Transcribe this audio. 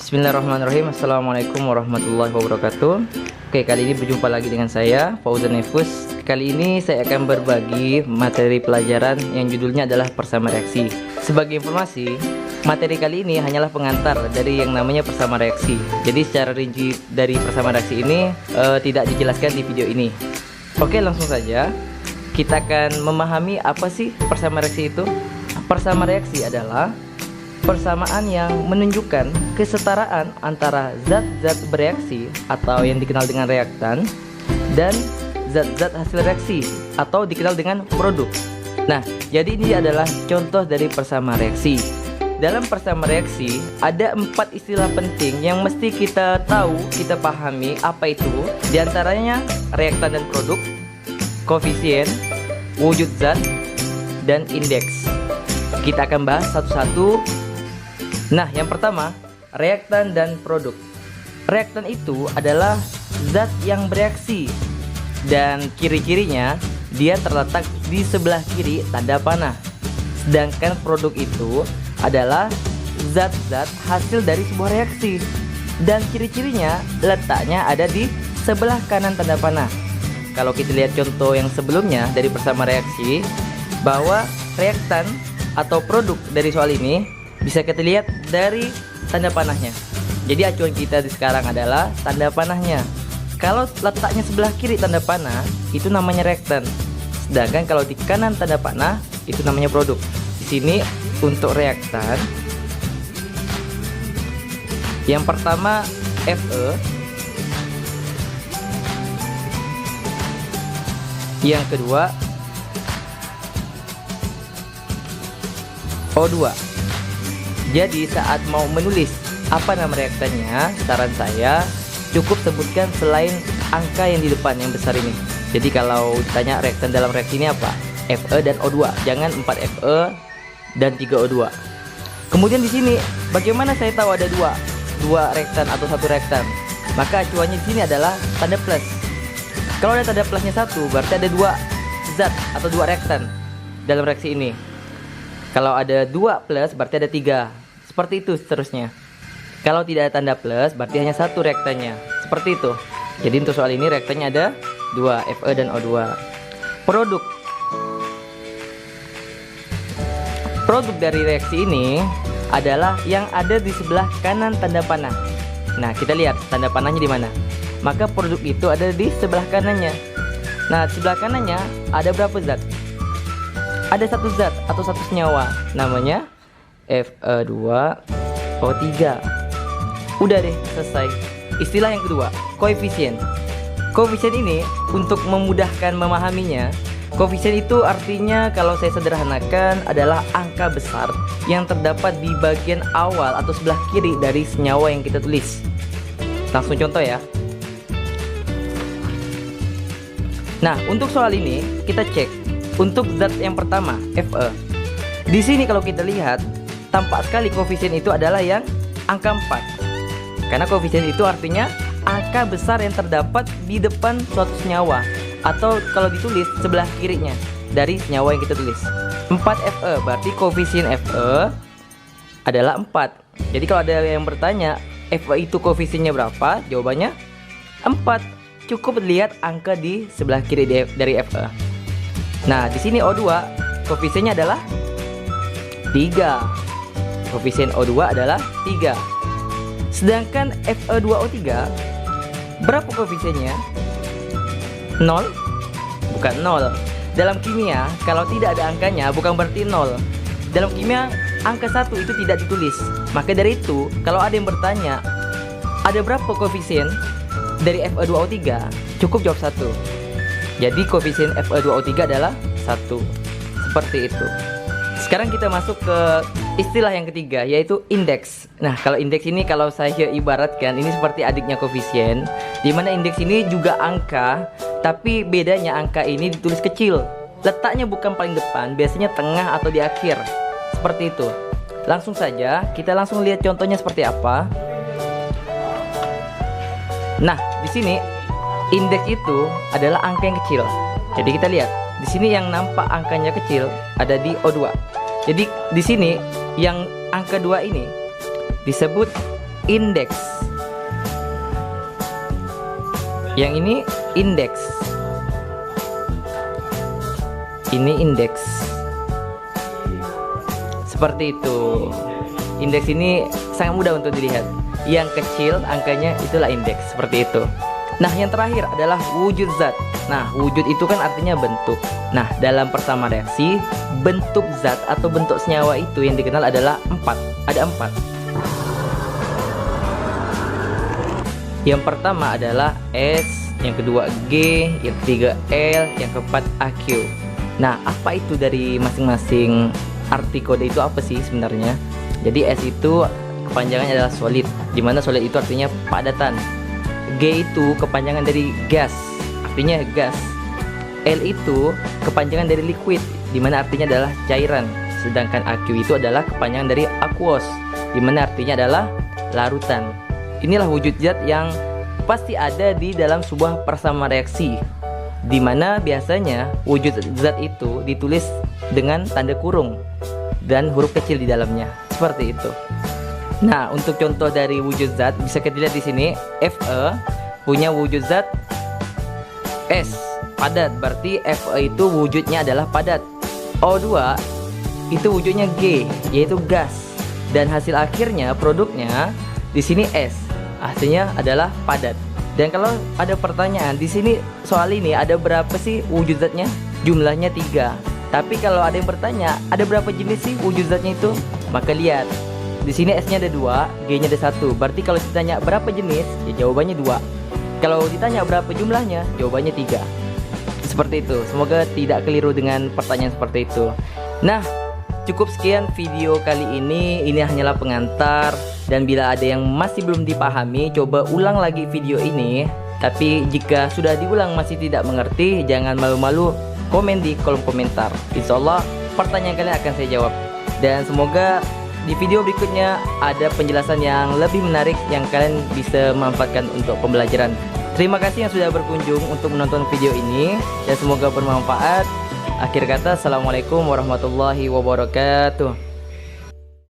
Bismillahirrahmanirrahim. Assalamualaikum warahmatullahi wabarakatuh. Oke, kali ini berjumpa lagi dengan saya, Fauzan Nefus. Kali ini saya akan berbagi materi pelajaran yang judulnya adalah persama reaksi. Sebagai informasi, materi kali ini hanyalah pengantar dari yang namanya persama reaksi. Jadi secara rinci dari persama reaksi ini tidak dijelaskan di video ini. Oke, langsung saja. Kita akan memahami apa sih persama reaksi itu. Persama reaksi adalah persamaan yang menunjukkan kesetaraan antara zat-zat bereaksi atau yang dikenal dengan reaktan dan zat-zat hasil reaksi atau dikenal dengan produk. Nah, jadi ini adalah contoh dari persama reaksi. Dalam persama reaksi ada 4 istilah penting yang mesti kita tahu, kita pahami apa itu. Di antaranya reaktan dan produk, koefisien, wujud zat, dan indeks. Kita akan bahas satu-satu. Nah, yang pertama, reaktan dan produk. Reaktan itu adalah zat yang bereaksi dan ciri-cirinya dia terletak di sebelah kiri tanda panah. Sedangkan produk itu adalah zat-zat hasil dari sebuah reaksi dan ciri-cirinya letaknya ada di sebelah kanan tanda panah. Kalau kita lihat contoh yang sebelumnya dari persama reaksi, bahwa reaktan atau produk dari soal ini bisa kita lihat dari tanda panahnya. Jadi acuan kita di sekarang adalah tanda panahnya. Kalau letaknya sebelah kiri tanda panah, itu namanya reaktan. Sedangkan kalau di kanan tanda panah, itu namanya produk. Di sini untuk reaktan, yang pertama Fe, yang kedua O2. Jadi saat mau menulis apa nama reaktannya, saran saya cukup sebutkan selain angka yang di depan yang besar ini. Jadi kalau ditanya reaktan dalam reaksi ini apa? Fe dan O2. Jangan 4 Fe dan 3 O2. Kemudian di sini bagaimana saya tahu ada dua reaktan atau satu reaktan? Maka acuannya di sini adalah tanda plus. Kalau ada tanda plusnya satu, berarti ada 2 zat atau 2 reaktan dalam reaksi ini. Kalau ada 2 plus berarti ada 3. Seperti itu seterusnya. Kalau tidak ada tanda plus berarti hanya satu reaktannya. Seperti itu. Jadi untuk soal ini reaktannya ada 2, Fe dan O2. Produk. Produk dari reaksi ini adalah yang ada di sebelah kanan tanda panah. Nah, kita lihat tanda panahnya di mana. Maka produk itu ada di sebelah kanannya. Nah, di sebelah kanannya ada berapa zat? Ada satu zat atau satu senyawa, namanya Fe2O3. Udah deh, selesai. Istilah yang kedua, koefisien. Koefisien ini untuk memudahkan memahaminya, koefisien itu artinya kalau saya sederhanakan adalah angka besar yang terdapat di bagian awal atau sebelah kiri dari senyawa yang kita tulis. Langsung contoh ya. Nah, untuk soal ini kita cek. Untuk zat yang pertama, Fe. Di sini kalau kita lihat, tampak sekali koefisien itu adalah yang angka 4. Karena koefisien itu artinya angka besar yang terdapat di depan suatu senyawa, atau kalau ditulis sebelah kirinya dari senyawa yang kita tulis. 4 Fe, berarti koefisien Fe adalah 4. Jadi kalau ada yang bertanya, Fe itu koefisiennya berapa? Jawabannya 4. Cukup lihat angka di sebelah kiri dari Fe. Nah, di sini O2 koefisiennya adalah 3. Koefisien O2 adalah 3. Sedangkan Fe2O3 berapa koefisiennya? 0? Bukan 0. Dalam kimia, kalau tidak ada angkanya bukan berarti 0. Dalam kimia, angka 1 itu tidak ditulis. Maka dari itu, kalau ada yang bertanya, ada berapa koefisien dari Fe2O3? Cukup jawab 1. Jadi koefisien Fe2O3 adalah 1. Seperti itu. Sekarang kita masuk ke istilah yang ketiga, yaitu indeks. Nah, kalau indeks ini kalau saya ibaratkan ini seperti adiknya koefisien, di mana indeks ini juga angka, tapi bedanya angka ini ditulis kecil. Letaknya bukan paling depan, biasanya tengah atau di akhir. Seperti itu. Langsung saja, kita langsung lihat contohnya seperti apa. Nah, di sini indeks itu adalah angka yang kecil. Jadi kita lihat di sini yang nampak angkanya kecil ada di O2. Jadi di sini yang angka 2 ini disebut indeks. Yang ini indeks. Ini indeks. Seperti itu. Indeks ini sangat mudah untuk dilihat. Yang kecil angkanya itulah indeks, seperti itu. Nah, yang terakhir adalah wujud zat. Nah, wujud itu kan artinya bentuk. Nah, dalam pertama reaksi, bentuk zat atau bentuk senyawa itu yang dikenal adalah 4. Ada 4. Yang pertama adalah S, yang kedua G, yang ketiga L, yang keempat AQ. Nah, apa itu dari masing-masing arti kode itu apa sih sebenarnya? Jadi S itu kepanjangannya adalah solid, dimana solid itu artinya padatan. G itu kepanjangan dari gas, artinya gas. L itu kepanjangan dari liquid, dimana artinya adalah cairan. Sedangkan AQ itu adalah kepanjangan dari aqueous, dimana artinya adalah larutan. Inilah wujud zat yang pasti ada di dalam sebuah persamaan reaksi, dimana biasanya wujud zat itu ditulis dengan tanda kurung dan huruf kecil di dalamnya, seperti itu. Nah, untuk contoh dari wujud zat bisa kita lihat di sini. Fe punya wujud zat S, padat, berarti Fe itu wujudnya adalah padat. O2 itu wujudnya G, yaitu gas, dan hasil akhirnya produknya di sini S, artinya adalah padat. Dan kalau ada pertanyaan di sini soal ini ada berapa sih wujud zatnya? Jumlahnya 3. Tapi kalau ada yang bertanya ada berapa jenis sih wujud zatnya itu? Maka lihat di sini S-nya ada 2, G-nya ada 1. Berarti kalau ditanya berapa jenis, ya jawabannya 2. Kalau ditanya berapa jumlahnya, jawabannya 3. Seperti itu. Semoga tidak keliru dengan pertanyaan seperti itu. Nah, cukup sekian video kali ini. Ini hanyalah pengantar. Dan bila ada yang masih belum dipahami, coba ulang lagi video ini. Tapi jika sudah diulang masih tidak mengerti, jangan malu-malu komen di kolom komentar. Insya Allah pertanyaan kalian akan saya jawab. Dan semoga di video berikutnya ada penjelasan yang lebih menarik yang kalian bisa manfaatkan untuk pembelajaran. Terima kasih yang sudah berkunjung untuk menonton video ini, dan semoga bermanfaat. Akhir kata, assalamualaikum warahmatullahi wabarakatuh.